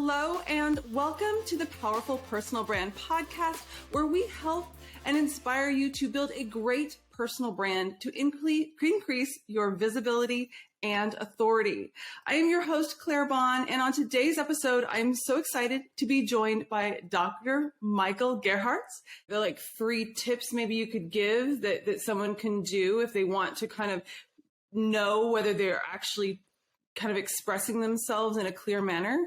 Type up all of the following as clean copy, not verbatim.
Hello and welcome to the Powerful Personal Brand Podcast, where we help and inspire you to build a great personal brand to increase your visibility and authority. I am your host, Claire Bond, and on today's episode, I'm so excited to be joined by Dr. Michael Gerharz. They're like 3 tips maybe you could give that someone can do if they want to kind of know whether they're actually kind of expressing themselves in a clear manner.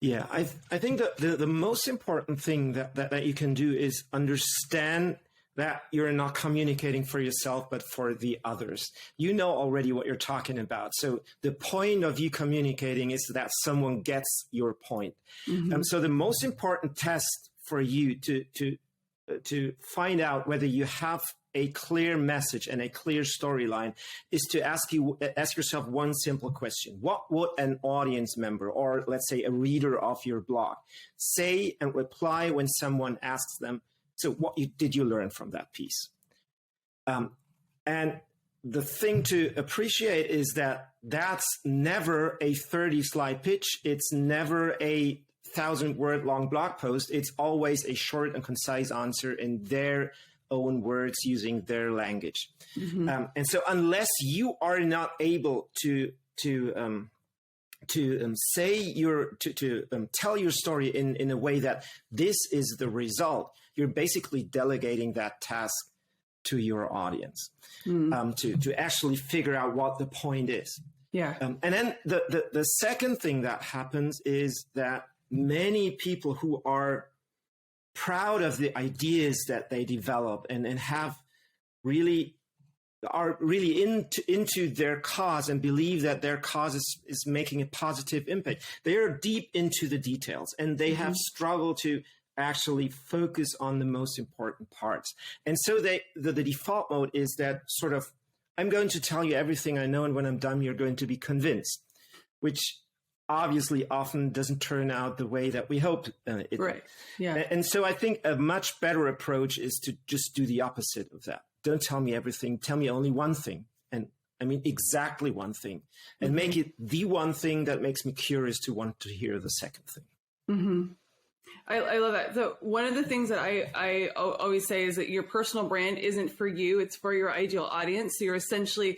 Yeah, I think that the most important thing that you can do is understand that you're not communicating for yourself, but for the others. You know already what you're talking about. So the point of you communicating is that someone gets your point. Mm-hmm. So the most important test for you to find out whether you have a clear message and a clear storyline is to ask yourself one simple question. What would an audience member, or let's say a reader of your blog, say and reply when someone asks them, so what did you learn from that piece? And the thing to appreciate is that that's never a 30-slide pitch. It's never a 1,000-word long blog post. It's always a short and concise answer in their own words using their language. Mm-hmm. And so unless you are not able to tell your story in a way that this is the result, you're basically delegating that task to your audience, to actually figure out what the point is. Yeah. And then the second thing that happens is that many people who are proud of the ideas that they develop and are really into their cause and believe that their cause is making a positive impact. They are deep into the details and they have struggled to actually focus on the most important parts. And so the default mode is that sort of, I'm going to tell you everything I know, and when I'm done, you're going to be convinced, which obviously often doesn't turn out the way that we hope it right. Yeah. And so I think a much better approach is to just do the opposite of that. Don't tell me everything. Tell me only one thing. And I mean, exactly one thing. And make it the one thing that makes me curious to want to hear the second thing. Mm-hmm. I love that. So one of the things that I always say is that your personal brand isn't for you. It's for your ideal audience. So you're essentially,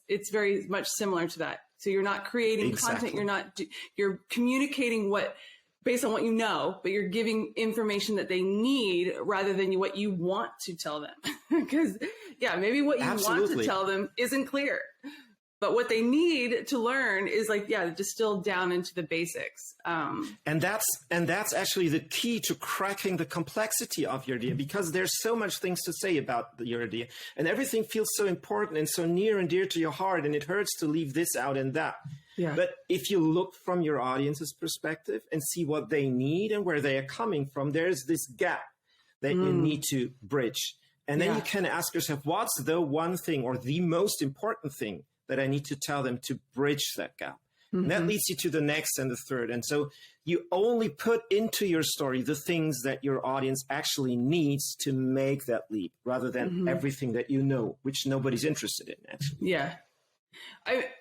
it's very much similar to that. So you're not creating content. You're communicating based on what you know, but you're giving information that they need rather than what you want to tell them. Because maybe what you want to tell them isn't clear, but what they need to learn is distilled down into the basics. And that's actually the key to cracking the complexity of your idea, because there's so much things to say about your idea, and everything feels so important and so near and dear to your heart, and it hurts to leave this out and that. Yeah. But if you look from your audience's perspective and see what they need and where they are coming from, there's this gap that you need to bridge. And then you can ask yourself, what's the one thing or the most important thing that I need to tell them to bridge that gap? Mm-hmm. And that leads you to the next and the third. And so you only put into your story the things that your audience actually needs to make that leap, rather than everything that you know, which nobody's interested in, actually. Yeah.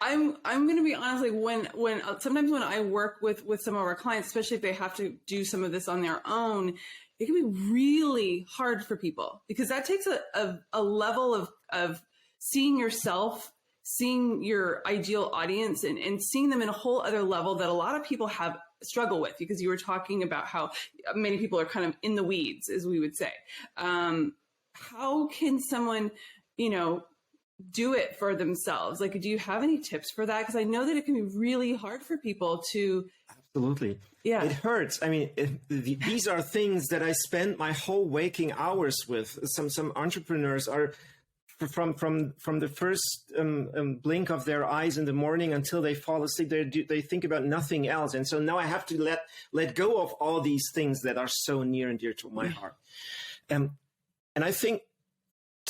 I'm going to be honest, like when sometimes when I work with some of our clients, especially if they have to do some of this on their own, it can be really hard for people, because that takes a level of seeing yourself, seeing your ideal audience, and seeing them in a whole other level that a lot of people have struggle with, because you were talking about how many people are kind of in the weeds, as we would say. How can someone, do it for themselves? Like, do you have any tips for that? Because I know that it can be really hard for people to. Absolutely. Yeah. It hurts. I mean, these are things that I spend my whole waking hours with. Some entrepreneurs are from the first blink of their eyes in the morning until they fall asleep, they think about nothing else. And so now I have to let go of all these things that are so near and dear to my heart. And I think,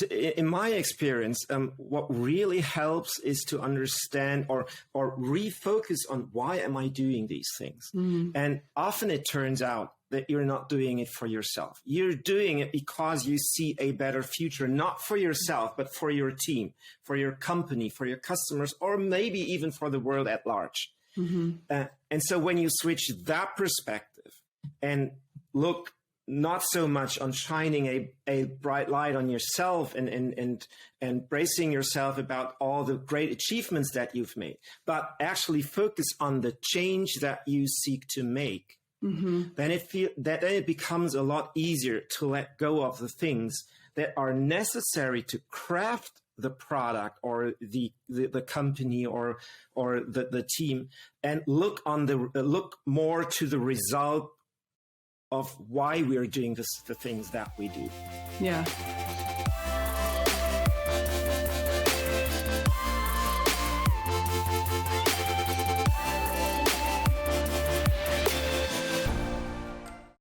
in my experience, what really helps is to understand or refocus on, why am I doing these things? Mm-hmm. And often it turns out that you're not doing it for yourself. You're doing it because you see a better future, not for yourself, but for your team, for your company, for your customers, or maybe even for the world at large. And so when you switch that perspective and look not so much on shining a bright light on yourself and bracing yourself about all the great achievements that you've made, but actually focus on the change that you seek to make, then it becomes a lot easier to let go of the things that are necessary to craft the product or the company or the team, and look more to the result of why we're doing the things that we do. Yeah.